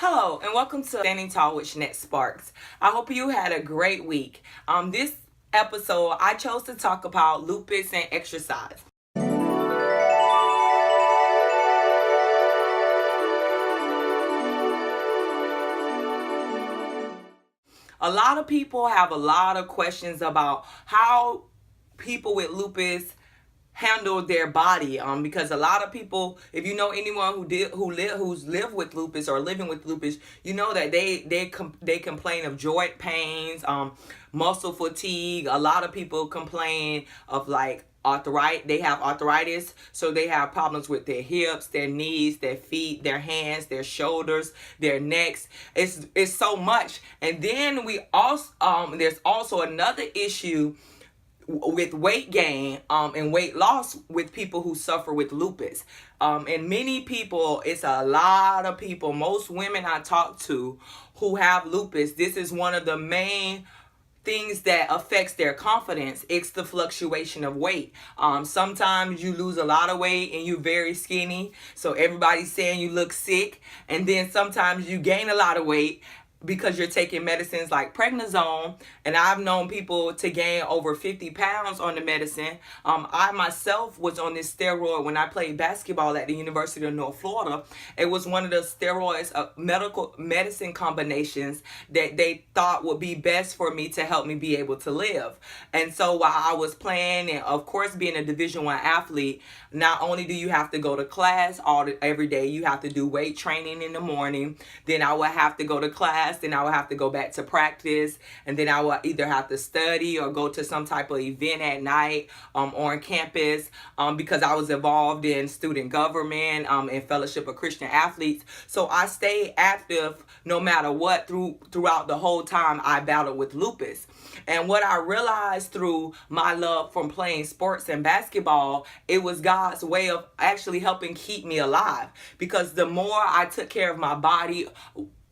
Hello and welcome to Standing Tall with Shennette Sparkes. I hope you had a great week. This episode I chose to talk about lupus and exercise. A lot of people have a lot of questions about how people with lupus handle their body, because a lot of people, if you know anyone who's lived with lupus or living with lupus, you know that they complain of joint pains, muscle fatigue. A lot of people complain of like arthritis. They have arthritis, so they have problems with their hips, their knees, their feet, their hands, their shoulders, their necks. It's so much. And then we also there's also another issue with weight gain and weight loss with people who suffer with lupus. And many people, it's a lot of people, most women I talk to who have lupus, this is one of the main things that affects their confidence. It's the fluctuation of weight. Sometimes you lose a lot of weight and you're very skinny, so everybody's saying you look sick. And then sometimes you gain a lot of weight because you're taking medicines like prednisone, and I've known people to gain over 50 pounds on the medicine. I myself was on this steroid when I played basketball at the University of North Florida. It was one of the steroids, medicine combinations that they thought would be best for me to help me be able to live. And so while I was playing, and of course being a Division I athlete, not only do you have to go to class every day, you have to do weight training in the morning. Then I would have to go to class. Then I would have to go back to practice, and then I would either have to study or go to some type of event at night on campus, because I was involved in student government and Fellowship of Christian Athletes. So I stayed active no matter what throughout the whole time I battled with lupus. And what I realized through my love from playing sports and basketball, it was God's way of actually helping keep me alive, because the more I took care of my body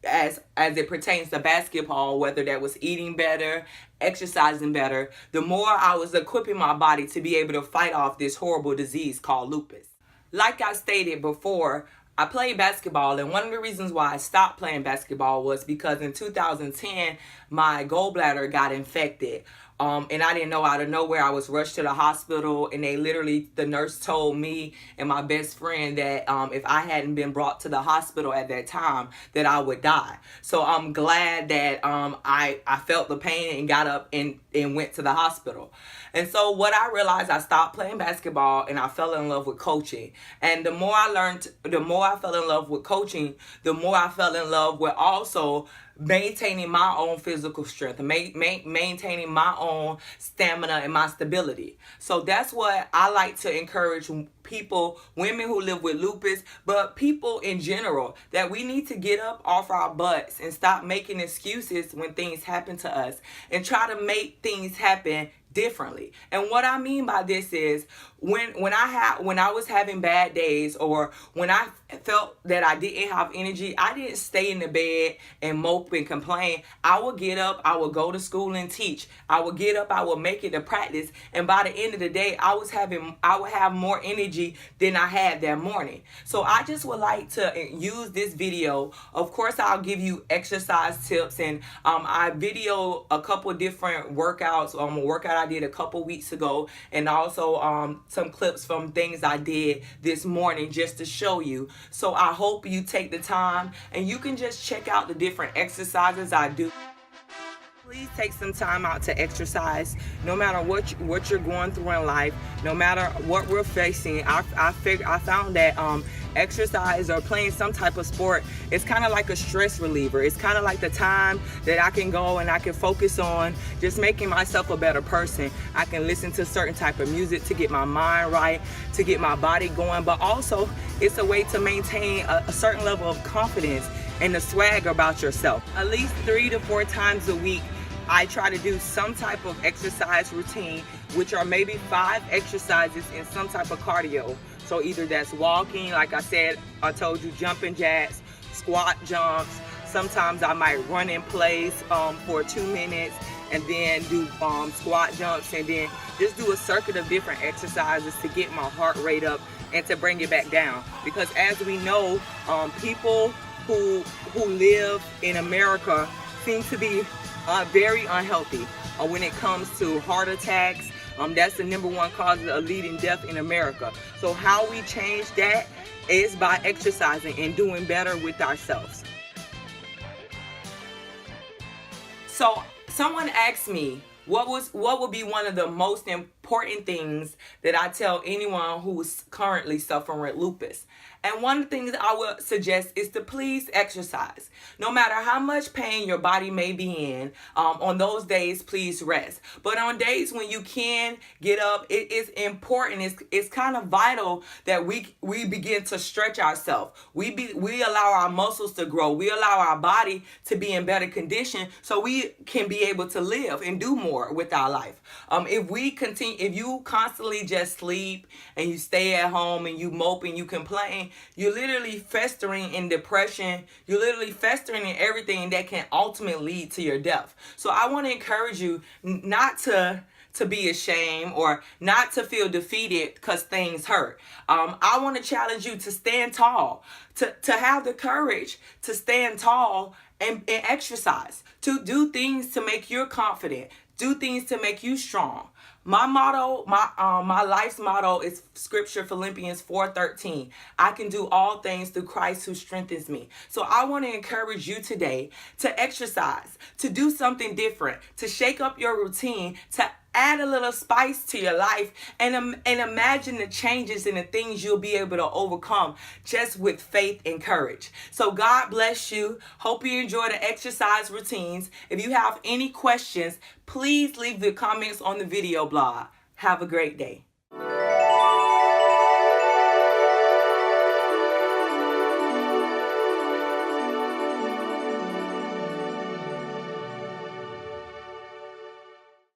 as it pertains to basketball, whether that was eating better, exercising better, the more I was equipping my body to be able to fight off this horrible disease called lupus. Like I stated before, I played basketball, and one of the reasons why I stopped playing basketball was because in 2010, my gallbladder got infected. And I didn't know, out of nowhere, I was rushed to the hospital, and the nurse told me and my best friend that if I hadn't been brought to the hospital at that time, that I would die. So I'm glad that I felt the pain and got up and went to the hospital. And so what I realized, I stopped playing basketball and I fell in love with coaching. And the more I learned, the more I fell in love with coaching, the more I fell in love with also maintaining my own physical strength, maintaining my own stamina and my stability. So that's what I like to encourage people, women who live with lupus, but people in general, that we need to get up off our butts and stop making excuses when things happen to us and try to make things happen differently. And what I mean by this is when I was having bad days, or when I felt that I didn't have energy, I didn't stay in the bed and mope and complain. I would get up, I would go to school and teach. I would get up, I would make it to practice, and by the end of the day, I would have more energy than I had that morning. So I just would like to use this video. Of course, I'll give you exercise tips, and I video a couple different workouts, a workout I did a couple weeks ago, and also some clips from things I did this morning just to show you. So I hope you take the time and you can just check out the different exercises I do. Please take some time out to exercise. No matter what you're going through in life, no matter what we're facing, I found that exercise or playing some type of sport, it's kind of like a stress reliever. It's kind of like the time that I can go and I can focus on just making myself a better person. I can listen to certain type of music to get my mind right, to get my body going, but also it's a way to maintain a certain level of confidence and the swag about yourself. At least 3 to 4 times a week, I try to do some type of exercise routine, which are maybe 5 exercises and some type of cardio. So either that's walking, like I said, I told you, jumping jacks, squat jumps. Sometimes I might run in place for 2 minutes and then do squat jumps, and then just do a circuit of different exercises to get my heart rate up and to bring it back down. Because as we know, people who live in America seem to be very unhealthy when it comes to heart attacks. That's the #1 cause of leading death in America. So how we change that is by exercising and doing better with ourselves. So someone asked me, what would be one of the most important things that I tell anyone who's currently suffering with lupus? And one of the things I would suggest is to please exercise. No matter how much pain your body may be in, on those days, please rest. But on days when you can get up, it is important. It's kind of vital that we begin to stretch ourselves. We allow our muscles to grow. We allow our body to be in better condition so we can be able to live and do more with our life. If you constantly just sleep and you stay at home and you mope and you complain, you're literally festering in depression. You're literally festering in everything that can ultimately lead to your death. So I want to encourage you not to be ashamed or not to feel defeated because things hurt. I want to challenge you to stand tall, to have the courage to stand tall and exercise, to do things to make you confident, do things to make you strong. My motto, my life's motto is scripture, Philippians 4:13. I can do all things through Christ who strengthens me. So I want to encourage you today to exercise, to do something different, to shake up your routine, to add a little spice to your life, and imagine the changes and the things you'll be able to overcome just with faith and courage. So God bless you. Hope you enjoy the exercise routines. If you have any questions, please leave the comments on the video blog. Have a great day.